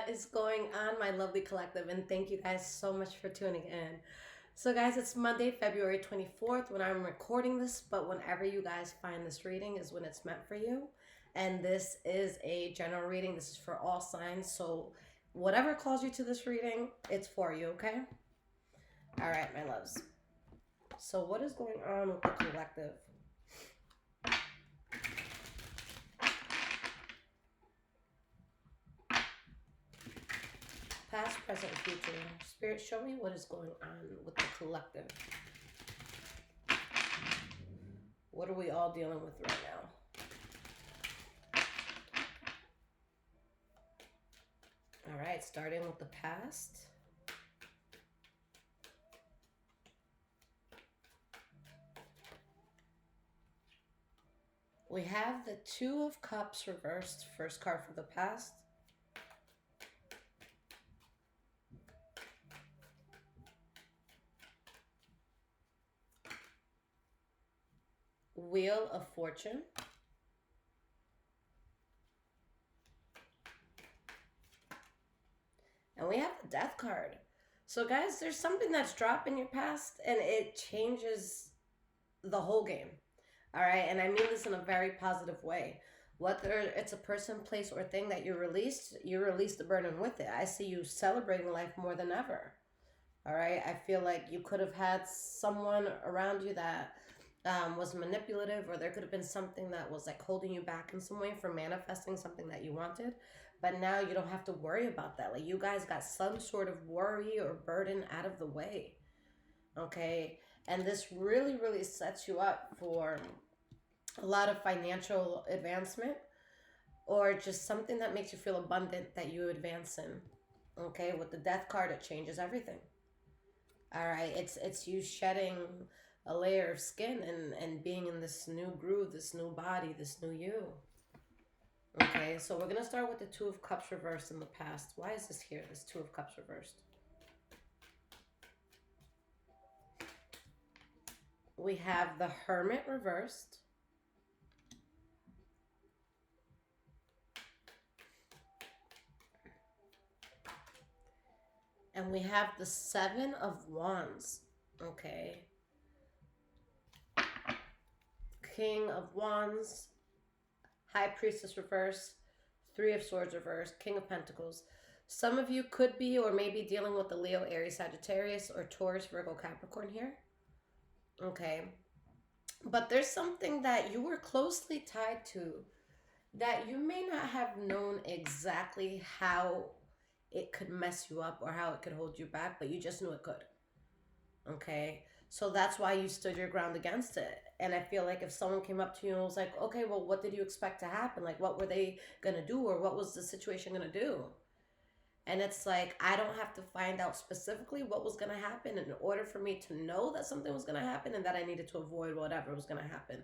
is going on, my lovely collective? And thank you guys so much for tuning in. So, guys, it's Monday, February 24th when I'm recording this, but whenever you guys find this reading is when it's meant for you. And this is a general reading, this is for all signs. So, whatever calls you to this reading, it's for you, okay? All right, my loves. So, what is going on with the collective? Past, present, future. Spirit, show me what is going on with the collective. What are we all dealing with right now? All right, starting with the past. We have the Two of Cups reversed, first card for the past. Wheel of Fortune. And we have the Death card. So guys, there's something that's dropped in your past and it changes the whole game. All right, and I mean this in a very positive way. Whether it's a person, place, or thing that you release the burden with it. I see you celebrating life more than ever. All right, I feel like you could have had someone around you that was manipulative, or there could have been something that was like holding you back in some way from manifesting something that you wanted. But now you don't have to worry about that. Like you guys got some sort of worry or burden out of the way. Okay. And this really, really sets you up for a lot of financial advancement or just something that makes you feel abundant that you advance in. Okay. With the Death card, it changes everything. All right. It's you shedding a layer of skin and being in this new groove, this new body, this new you. Okay, so we're going to start with the Two of Cups reversed in the past. Why is this here, this Two of Cups reversed? We have the Hermit reversed. And we have the Seven of Wands. Okay. King of Wands. High Priestess reverse, Three of Swords reverse, King of Pentacles. Some of you could be or may be dealing with the Leo, Aries, Sagittarius, or Taurus, Virgo, Capricorn here. Okay. But there's something that you were closely tied to that you may not have known exactly how it could mess you up or how it could hold you back, but you just knew it could. Okay. So that's why you stood your ground against it. And I feel like if someone came up to you and was like, okay, well, what did you expect to happen? Like, what were they going to do? Or what was the situation going to do? And it's like, I don't have to find out specifically what was going to happen in order for me to know that something was going to happen and that I needed to avoid whatever was going to happen.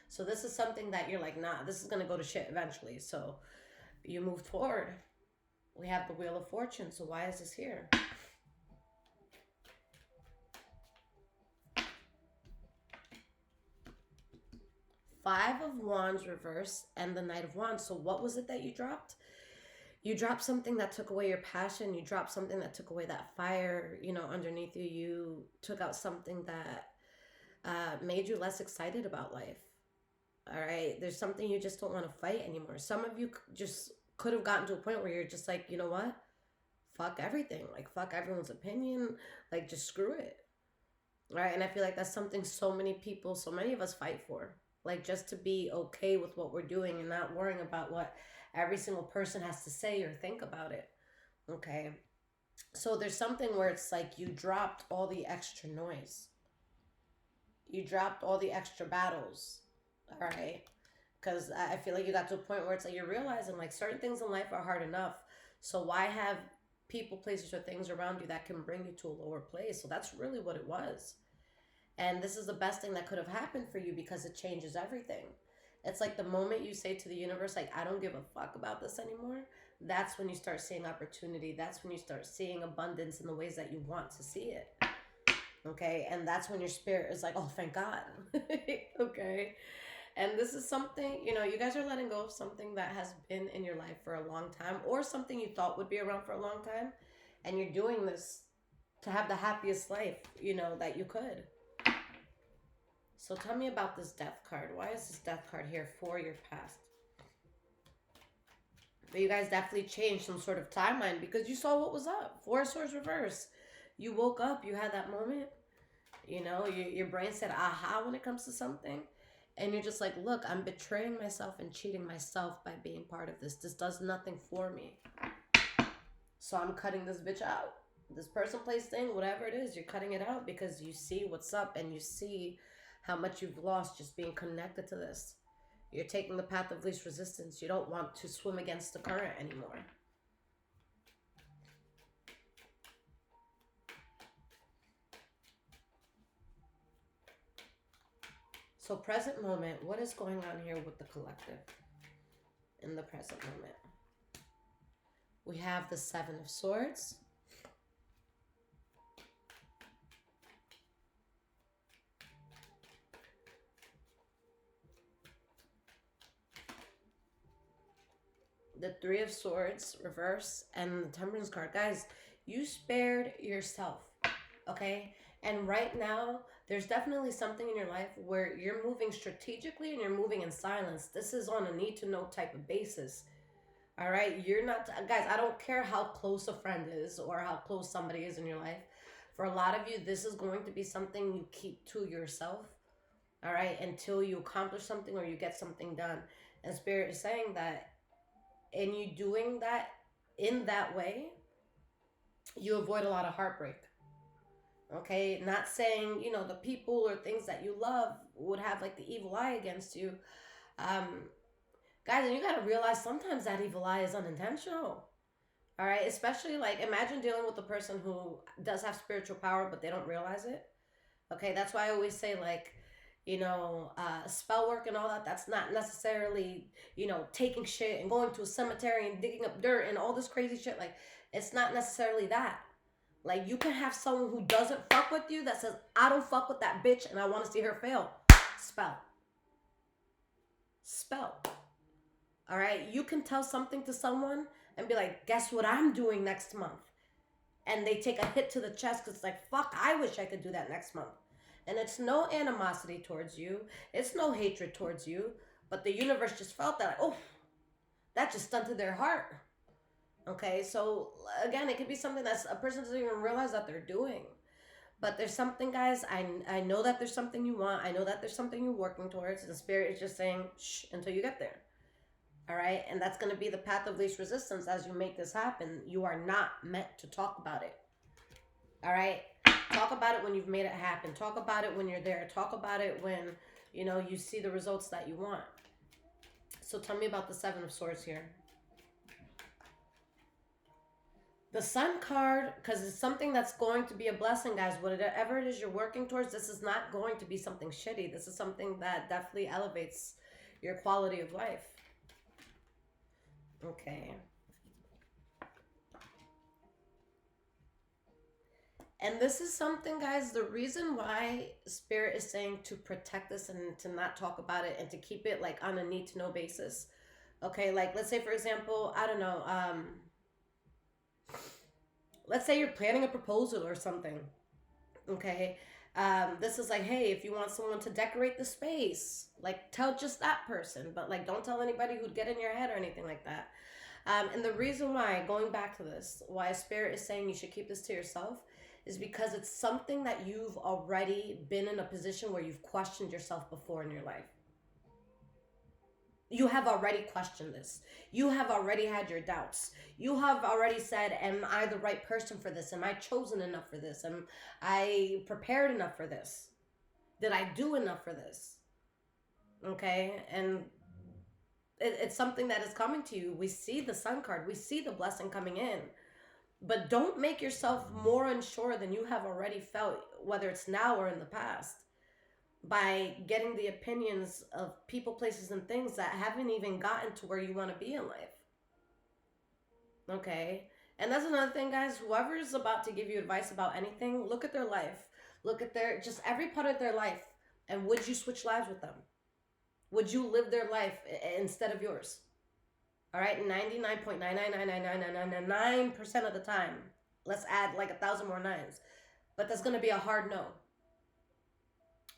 So this is something that you're like, nah, this is going to go to shit eventually. So you moved forward. We have the Wheel of Fortune. So why is this here? Five of Wands reverse and the Knight of Wands. So what was it that you dropped? You dropped something that took away your passion. You dropped something that took away that fire, underneath you. You took out something that made you less excited about life. All right. There's something you just don't want to fight anymore. Some of you just could have gotten to a point where you're just like, you know what? Fuck everything. Like, fuck everyone's opinion. Like, just screw it. All right. And I feel like that's something so many of us fight for. Like, just to be okay with what we're doing and not worrying about what every single person has to say or think about it. Okay. So there's something where it's like you dropped all the extra noise. You dropped all the extra battles. All right. Because I feel like you got to a point where it's like you're realizing like certain things in life are hard enough. So why have people, places, or things around you that can bring you to a lower place? So that's really what it was. And this is the best thing that could have happened for you because it changes everything. It's like the moment you say to the universe, like, I don't give a fuck about this anymore. That's when you start seeing opportunity. That's when you start seeing abundance in the ways that you want to see it. Okay. And that's when your spirit is like, oh, thank God. Okay. And this is something, you guys are letting go of something that has been in your life for a long time, or something you thought would be around for a long time. And you're doing this to have the happiest life, that you could. So tell me about this death card. Why is this death card here for your past? But you guys definitely changed some sort of timeline because you saw what was up. Four of Swords reverse. You woke up, you had that moment. Your brain said aha when it comes to something. And you're just like, look, I'm betraying myself and cheating myself by being part of this. This does nothing for me. So I'm cutting this bitch out. This person, place, thing, whatever it is, you're cutting it out because you see what's up and you see how much you've lost just being connected to this. You're taking the path of least resistance. You don't want to swim against the current anymore. So present moment, what is going on here with the collective in the present moment? We have the Seven of Swords. The Three of Swords, reverse, and the Temperance card. Guys, you spared yourself, okay? And right now, there's definitely something in your life where you're moving strategically and you're moving in silence. This is on a need-to-know type of basis, all right? You're not, guys, I don't care how close a friend is or how close somebody is in your life. For a lot of you, this is going to be something you keep to yourself, all right, until you accomplish something or you get something done. And Spirit is saying that in you doing that in that way, you avoid a lot of heartbreak. Okay, not saying, the people or things that you love would have like the evil eye against you. Um, Guys, and you got to realize sometimes that evil eye is unintentional. All right, especially like imagine dealing with a person who does have spiritual power, but they don't realize it. Okay, that's why I always say, like, spell work and all that. That's not necessarily, taking shit and going to a cemetery and digging up dirt and all this crazy shit. Like, it's not necessarily that. Like, you can have someone who doesn't fuck with you that says, I don't fuck with that bitch and I want to see her fail. Spell. Spell. All right, you can tell something to someone and be like, guess what I'm doing next month? And they take a hit to the chest because it's like, fuck, I wish I could do that next month. And it's no animosity towards you. It's no hatred towards you. But the universe just felt that, like, oh, that just stunted their heart. Okay, so again, it could be something that a person doesn't even realize that they're doing. But there's something, guys, I know that there's something you want. I know that there's something you're working towards. And Spirit is just saying, shh, until you get there. All right, and that's going to be the path of least resistance as you make this happen. You are not meant to talk about it. All right, talk about it when you've made it happen. Talk about it when you're there. Talk about it when, you see the results that you want. So tell me about the Seven of Swords here. The Sun card, because it's something that's going to be a blessing, guys. Whatever it is you're working towards, this is not going to be something shitty. This is something that definitely elevates your quality of life. Okay. And this is something, guys, the reason why Spirit is saying to protect this and to not talk about it and to keep it like on a need to know basis. Okay, like let's say, for example, I don't know, let's say you're planning a proposal or something. Okay. This is like, hey, if you want someone to decorate the space, like tell just that person, but like don't tell anybody who'd get in your head or anything like that. And the reason why, going back to this, why Spirit is saying you should keep this to yourself is because it's something that you've already been in a position where you've questioned yourself before in your life. You have already questioned this. You have already had your doubts. You have already said, am I the right person for this? Am I chosen enough for this? Am I prepared enough for this? Did I do enough for this? Okay, and it's something that is coming to you. We see the Sun card. We see the blessing coming in. But don't make yourself more unsure than you have already felt, whether it's now or in the past, by getting the opinions of people, places, and things that haven't even gotten to where you want to be in life. Okay? And that's another thing, guys. Whoever's about to give you advice about anything, look at their life. Look at just every part of their life. And would you switch lives with them? Would you live their life instead of yours? All right, 99.9999999% of the time. Let's add like 1,000 more nines. But that's going to be a hard no.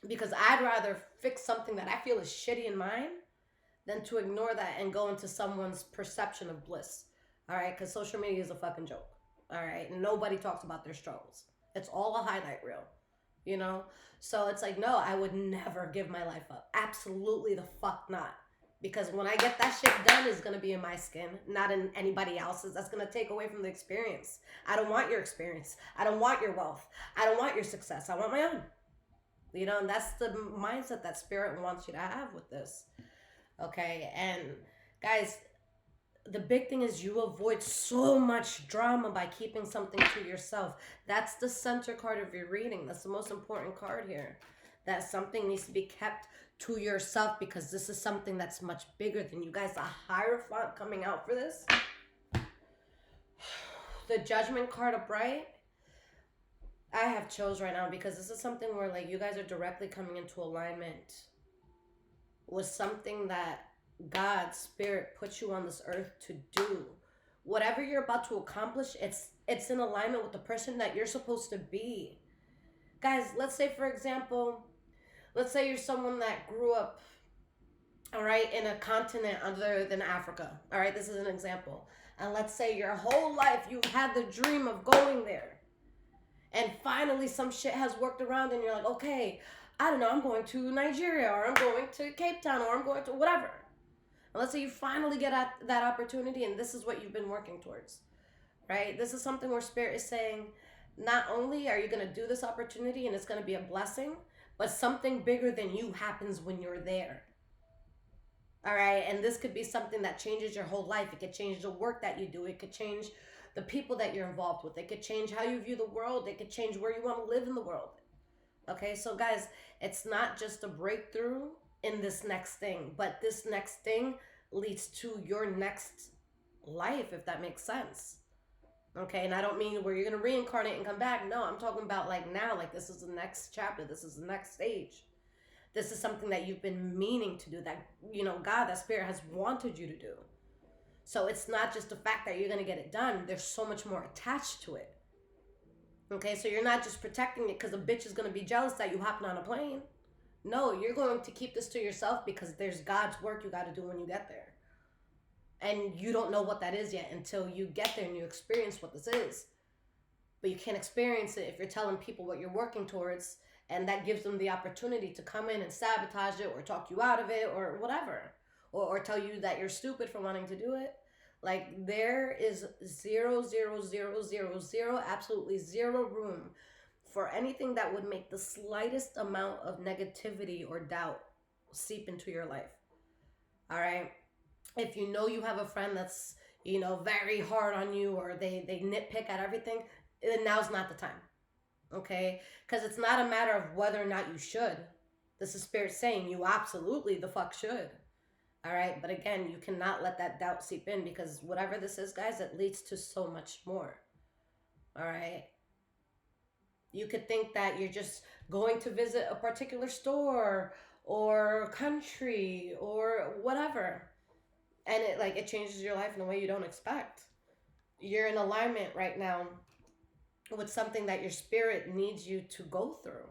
Because I'd rather fix something that I feel is shitty in mine than to ignore that and go into someone's perception of bliss. All right, because social media is a fucking joke. All right, nobody talks about their struggles. It's all a highlight reel, you know? So it's like, no, I would never give my life up. Absolutely the fuck not. Because when I get that shit done, it's going to be in my skin, not in anybody else's. That's going to take away from the experience. I don't want your experience. I don't want your wealth. I don't want your success. I want my own. You know, and that's the mindset that spirit wants you to have with this. Okay, and guys, the big thing is you avoid so much drama by keeping something to yourself. That's the center card of your reading. That's the most important card here. That something needs to be kept to yourself because this is something that's much bigger than you guys. A Hierophant coming out for this. The Judgment card upright. I have chills right now because this is something where like you guys are directly coming into alignment with something that God, Spirit, put you on this earth to do. Whatever you're about to accomplish, it's in alignment with the person that you're supposed to be. Guys, let's say, for example, let's say you're someone that grew up, all right, in a continent other than Africa. All right, this is an example. And let's say your whole life you've had the dream of going there. And finally some shit has worked around and you're like, okay, I don't know, I'm going to Nigeria or I'm going to Cape Town or I'm going to whatever. And let's say you finally get at that opportunity and this is what you've been working towards, right? This is something where Spirit is saying, not only are you going to do this opportunity and it's going to be a blessing, but something bigger than you happens when you're there. All right, and this could be something that changes your whole life. It could change the work that you do. It could change the people that you're involved with. It could change how you view the world. It could change where you want to live in the world. Okay, so guys, it's not just a breakthrough in this next thing, but this next thing leads to your next life, if that makes sense. Okay, and I don't mean where you're going to reincarnate and come back. No, I'm talking about like now, like this is the next chapter. This is the next stage. This is something that you've been meaning to do, that, you know, God, that Spirit has wanted you to do. So it's not just the fact that you're going to get it done. There's so much more attached to it. Okay, so you're not just protecting it because a bitch is going to be jealous that you hopping on a plane. No, you're going to keep this to yourself because there's God's work you got to do when you get there. And you don't know what that is yet until you get there and you experience what this is. But you can't experience it if you're telling people what you're working towards, and that gives them the opportunity to come in and sabotage it or talk you out of it or whatever. Or tell you that you're stupid for wanting to do it. Like, there is zero, absolutely zero room for anything that would make the slightest amount of negativity or doubt seep into your life. All right? If you know you have a friend that's, you know, very hard on you or they nitpick at everything, then now's not the time. Okay? Because it's not a matter of whether or not you should. This is Spirit saying you absolutely the fuck should. All right, but again, you cannot let that doubt seep in because whatever this is, guys, it leads to so much more. All right. You could think that you're just going to visit a particular store or country or whatever, and it changes your life in a way you don't expect. You're in alignment right now with something that your spirit needs you to go through.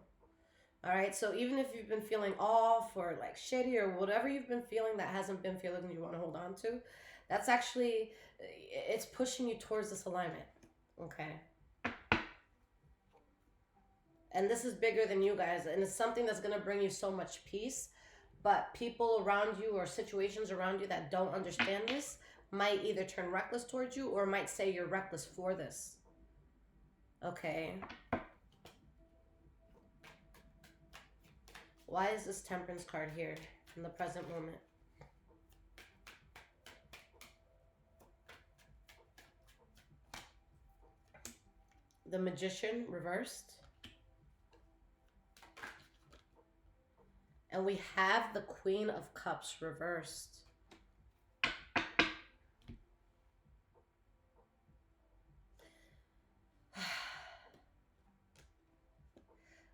All right, so even if you've been feeling off or like shitty or whatever you've been feeling that hasn't been feeling you want to hold on to, that's actually, it's pushing you towards this alignment, okay? And this is bigger than you guys, and it's something that's going to bring you so much peace, but people around you or situations around you that don't understand this might either turn reckless towards you or might say you're reckless for this, okay? Why is this Temperance card here in the present moment? The Magician reversed. And we have the Queen of Cups reversed.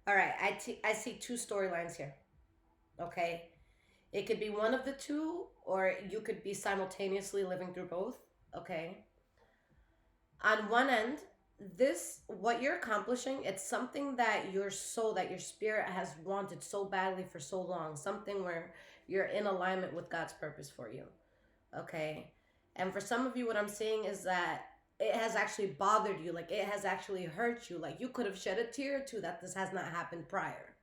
All right, I see two storylines here, okay? It could be one of the two, or you could be simultaneously living through both. Okay. On one end, this what you're accomplishing, it's something that your soul, that your spirit has wanted so badly for so long. Something where you're in alignment with God's purpose for you. Okay. And for some of you, what I'm seeing is that it has actually bothered you, like it has actually hurt you, like you could have shed a tear or two that this has not happened prior.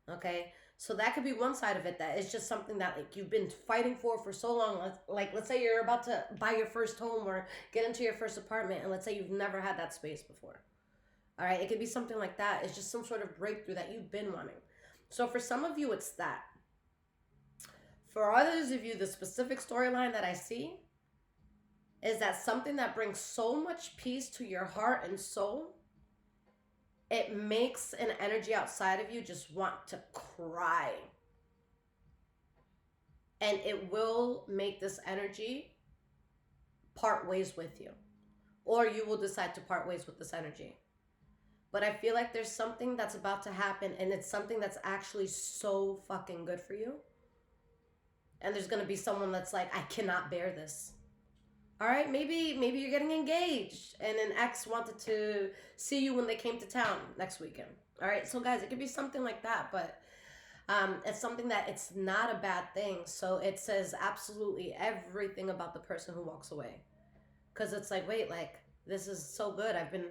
Okay, so that could be one side of it, that it's just something that like you've been fighting for so long. Like let's say you're about to buy your first home or get into your first apartment, and let's say you've never had that space before. All right, it could be something like that. It's just some sort of breakthrough that you've been wanting. So for some of you, it's that. For others of you, the specific storyline that I see is that something that brings so much peace to your heart and soul, it makes an energy outside of you just want to cry. And it will make this energy part ways with you. Or you will decide to part ways with this energy. But I feel like there's something that's about to happen, and it's something that's actually so fucking good for you. And there's gonna be someone that's like, I cannot bear this. All right, maybe you're getting engaged, and an ex wanted to see you when they came to town next weekend. All right, so guys, it could be something like that, but it's something that it's not a bad thing. So it says absolutely everything about the person who walks away, because it's like, wait, like this is so good. I've been,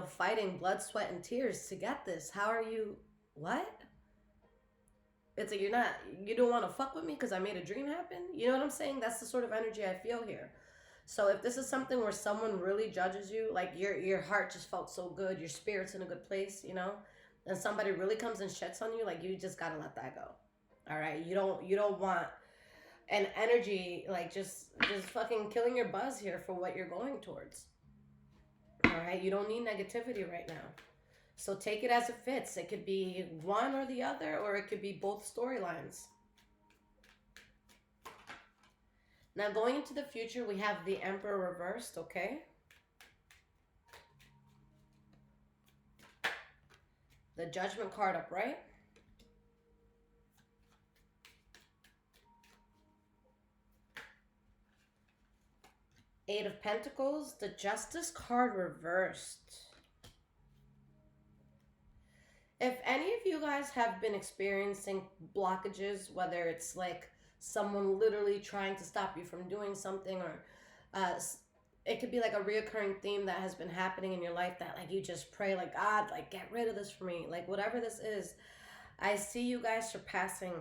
fighting blood, sweat, and tears to get this. How are you? What? It's like you don't want to fuck with me because I made a dream happen. You know what I'm saying? That's the sort of energy I feel here. So if this is something where someone really judges you, like your heart just felt so good, your spirit's in a good place, and somebody really comes and shits on you, like you just gotta let that go. All right, you don't want an energy like just fucking killing your buzz here for what you're going towards. All right, you don't need negativity right now. So take it as it fits. It could be one or the other, or it could be both storylines. Now, going into the future, we have the Emperor reversed, okay? The Judgment card upright. Eight of Pentacles. The Justice card reversed. If any of you guys have been experiencing blockages, whether it's like someone literally trying to stop you from doing something, or it could be like a reoccurring theme that has been happening in your life, that like you just pray like, God, like get rid of this for me, like whatever this is, I see you guys surpassing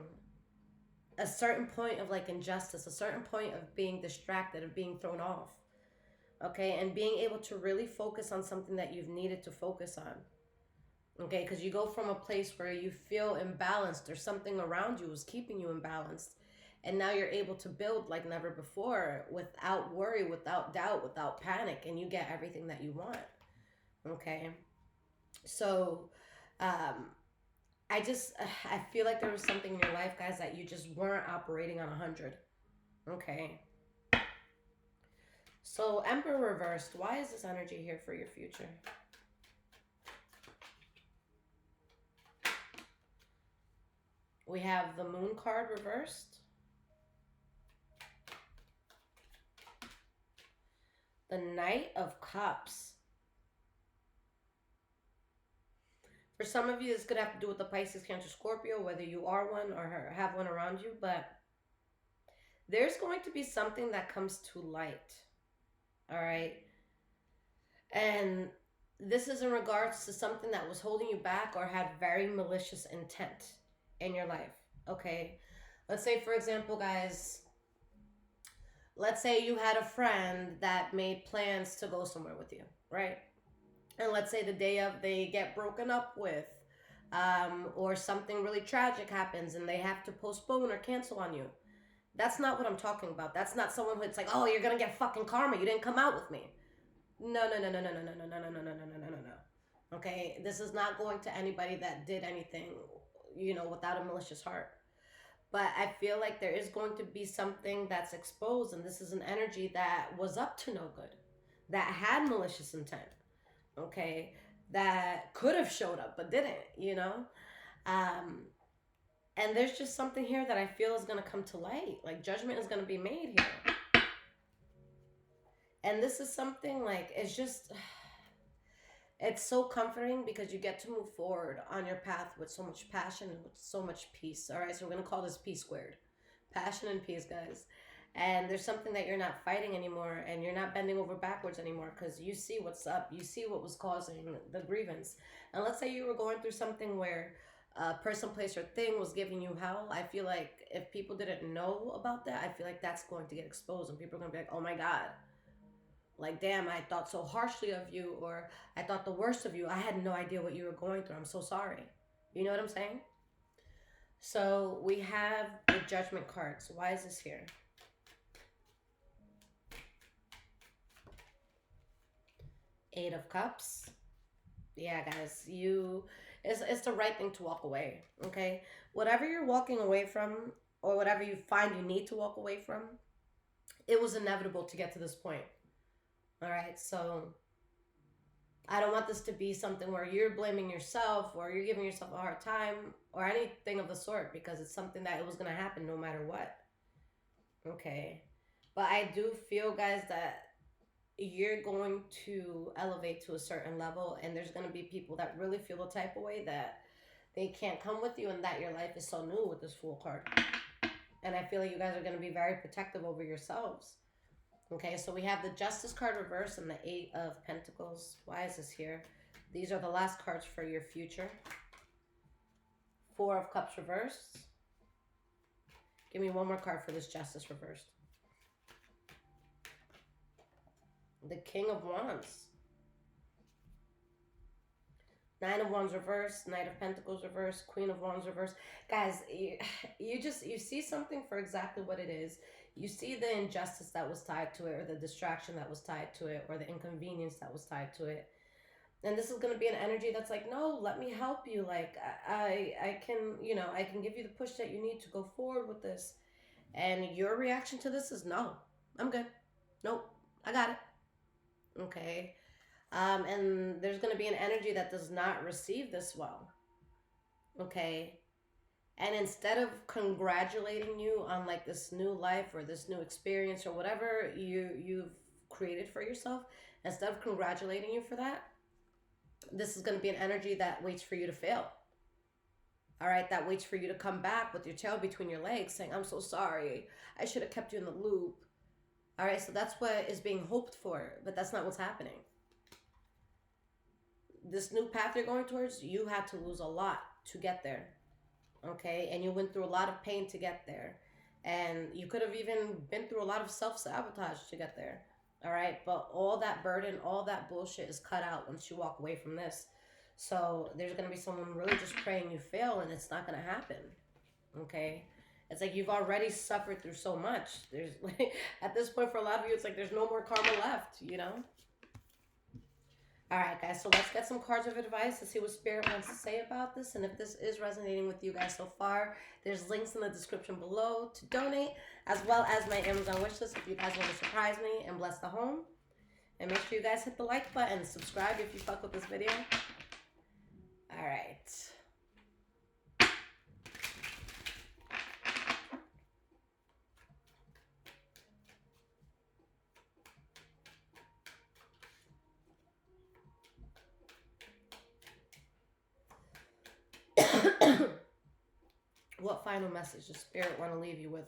a certain point of like injustice, a certain point of being distracted, of being thrown off, okay, and being able to really focus on something that you've needed to focus on. Okay, because you go from a place where you feel imbalanced, or something around you is keeping you imbalanced, and now you're able to build like never before, without worry, without doubt, without panic, and you get everything that you want. Okay, so I feel like there was something in your life, guys, that you just weren't operating on 100. Okay, so Emperor reversed. Why is this energy here for your future? We have the Moon card reversed. The Knight of Cups. For some of you, this could have to do with the Pisces, Cancer, Scorpio, whether you are one or have one around you, but there's going to be something that comes to light. All right? And this is in regards to something that was holding you back or had very malicious intent in your life. Okay, let's say, for example, guys, let's say you had a friend that made plans to go somewhere with you, right? And let's say the day of, they get broken up with, or something really tragic happens and they have to postpone or cancel on you. That's not what I'm talking about. That's not someone who's like, oh, you're gonna get fucking karma, you didn't come out with me. No. Okay, this is not going to anybody that did anything, without a malicious heart. But I feel like there is going to be something that's exposed, and this is an energy that was up to no good, that had malicious intent, okay, that could have showed up but didn't, And there's just something here that I feel is going to come to light. Like judgment is going to be made here. And this is something like, it's just, it's so comforting because you get to move forward on your path with so much passion and with so much peace. All right, so we're going to call this P squared. Passion and peace, guys. And there's something that you're not fighting anymore, and you're not bending over backwards anymore, because you see what's up. You see what was causing the grievance. And let's say you were going through something where a person, place, or thing was giving you hell. I feel like if people didn't know about that, I feel like that's going to get exposed, and people are going to be like, oh my God, like, damn, I thought so harshly of you, or I thought the worst of you. I had no idea what you were going through. I'm so sorry. You know what I'm saying? So we have the Judgment cards. Why is this here? Eight of Cups. Yeah, guys, it's the right thing to walk away, okay? Whatever you're walking away from, or whatever you find you need to walk away from, it was inevitable to get to this point. All right, so I don't want this to be something where you're blaming yourself or you're giving yourself a hard time or anything of the sort, because it's something that it was going to happen no matter what. Okay. But I do feel, guys, that you're going to elevate to a certain level, and there's going to be people that really feel the type of way that they can't come with you, and that your life is so new with this Fool card. And I feel like you guys are going to be very protective over yourselves. Okay, so we have the Justice card reverse and the Eight of Pentacles. Why is this here? These are the last cards for your future. Four of Cups reversed. Give me one more card for this Justice reversed. The King of Wands. Nine of Wands reversed. Knight of Pentacles reversed. Queen of Wands reversed. Guys, you see something for exactly what it is. You see the injustice that was tied to it, or the distraction that was tied to it, or the inconvenience that was tied to it. And this is going to be an energy that's like, no, let me help you. Like, I can, I can give you the push that you need to go forward with this. And your reaction to this is, no, I'm good. Nope, I got it. Okay. And there's going to be an energy that does not receive this well. Okay. And instead of congratulating you on like this new life or this new experience or whatever you've created for yourself, instead of congratulating you for that, this is going to be an energy that waits for you to fail. All right, that waits for you to come back with your tail between your legs saying, I'm so sorry. I should have kept you in the loop. All right, so that's what is being hoped for, but that's not what's happening. This new path you're going towards, you had to lose a lot to get there. Okay, and you went through a lot of pain to get there, and you could have even been through a lot of self-sabotage to get there. All right, but all that burden, all that bullshit is cut out once you walk away from this. So there's going to be someone really just praying you fail, and it's not going to happen. Okay, it's like you've already suffered through so much. There's like, at this point for a lot of you, it's like there's no more karma left, All right, guys, so let's get some cards of advice to see what Spirit wants to say about this. And if this is resonating with you guys so far, there's links in the description below to donate, as well as my Amazon wish list if you guys want to surprise me and bless the home. And make sure you guys hit the like button and subscribe if you fuck with this video. All right. What final message does Spirit want to leave you with?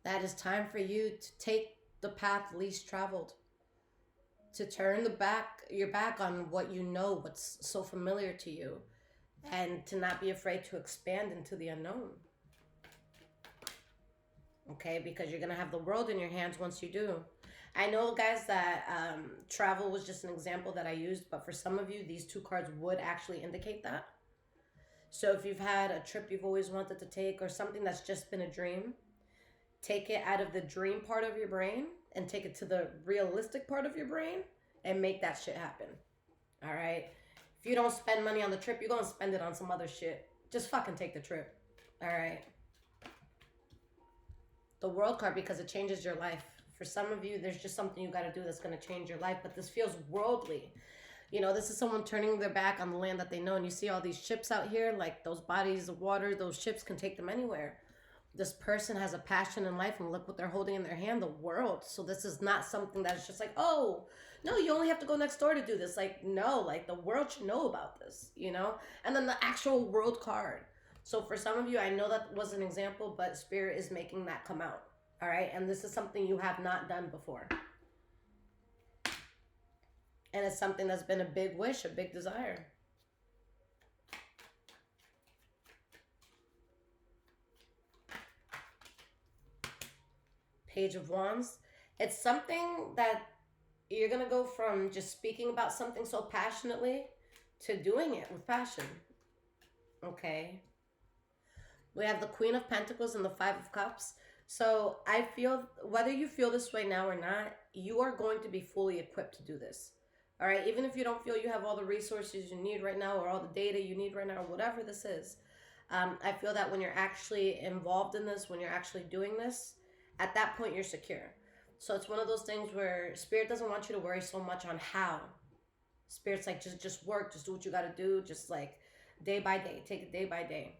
That it's time for you to take the path least traveled. To turn your back on what you know, what's so familiar to you. And to not be afraid to expand into the unknown. Okay, because you're going to have the world in your hands once you do. I know, guys, that travel was just an example that I used, but for some of you, these two cards would actually indicate that. So if you've had a trip you've always wanted to take, or something that's just been a dream, take it out of the dream part of your brain and take it to the realistic part of your brain and make that shit happen. All right? If you don't spend money on the trip, you're going to spend it on some other shit. Just fucking take the trip. All right? The World card, because it changes your life. For some of you, there's just something you got to do that's going to change your life, but this feels worldly. You know, this is someone turning their back on the land that they know. And you see all these ships out here, like those bodies of water, those ships can take them anywhere. This person has a passion in life, and look what they're holding in their hand, the world. So this is not something that's just like, oh, no, you only have to go next door to do this. Like, no, like the world should know about this, you know? And then the actual world card. So for some of you, I know that was an example, but Spirit is making that come out. All right. And this is something you have not done before. And it's something that's been a big wish, a big desire. Page of Wands. It's something that you're going to go from just speaking about something so passionately to doing it with passion. Okay. We have the Queen of Pentacles and the Five of Cups. So I feel, whether you feel this way now or not, you are going to be fully equipped to do this. All right. Even if you don't feel you have all the resources you need right now, or all the data you need right now, or whatever this is, I feel that when you're actually involved in this, when you're actually doing this, at that point you're secure. So it's one of those things where Spirit doesn't want you to worry so much on how. Spirit's like, just work, just do what you got to do, just like day by day, take it day by day.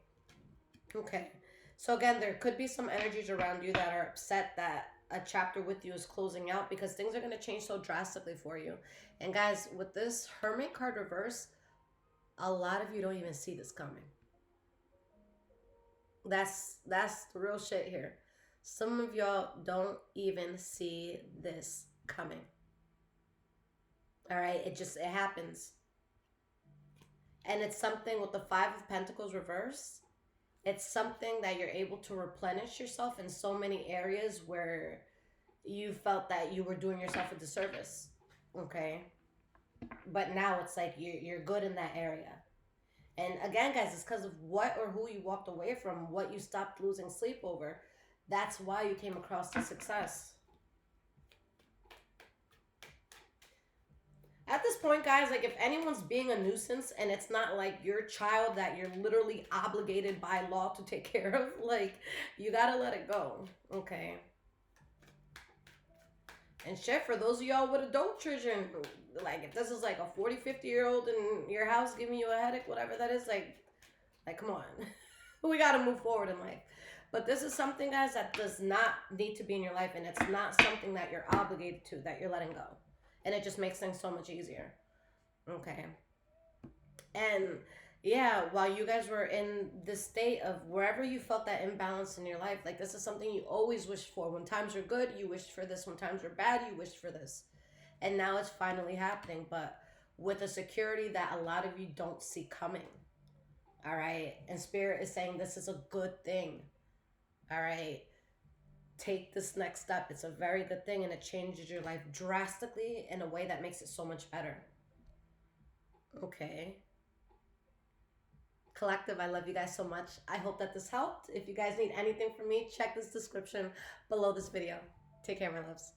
Okay. So again, there could be some energies around you that are upset that a chapter with you is closing out, because things are going to change so drastically for you. And guys, with this Hermit card reverse, a lot of you don't even see this coming. That's the real shit here. Some of y'all don't even see this coming. All right, it happens. And it's something with the Five of Pentacles reverse. It's something that you're able to replenish yourself in so many areas where you felt that you were doing yourself a disservice. Okay. But now it's like you're good in that area. And again, guys, it's because of what or who you walked away from, what you stopped losing sleep over. That's why you came across the success. At this point, guys, like if anyone's being a nuisance and it's not like your child that you're literally obligated by law to take care of, like you gotta let it go. Okay. And shit, for those of y'all with adult children, like if this is like a 40, 50-year-old in your house giving you a headache, whatever that is, like come on. We gotta move forward in life. But this is something, guys, that does not need to be in your life, and it's not something that you're obligated to, that you're letting go. And it just makes things so much easier. Okay. And yeah, while you guys were in this state of wherever you felt that imbalance in your life, like this is something you always wished for. When times are good, you wished for this. When times are bad, you wished for this. And now it's finally happening, but with a security that a lot of you don't see coming. All right. And Spirit is saying this is a good thing. All right. Take this next step. It's a very good thing, and it changes your life drastically in a way that makes it so much better. Okay. Collective, I love you guys so much. I hope that this helped. If you guys need anything from me, check this description below this video. Take care, my loves.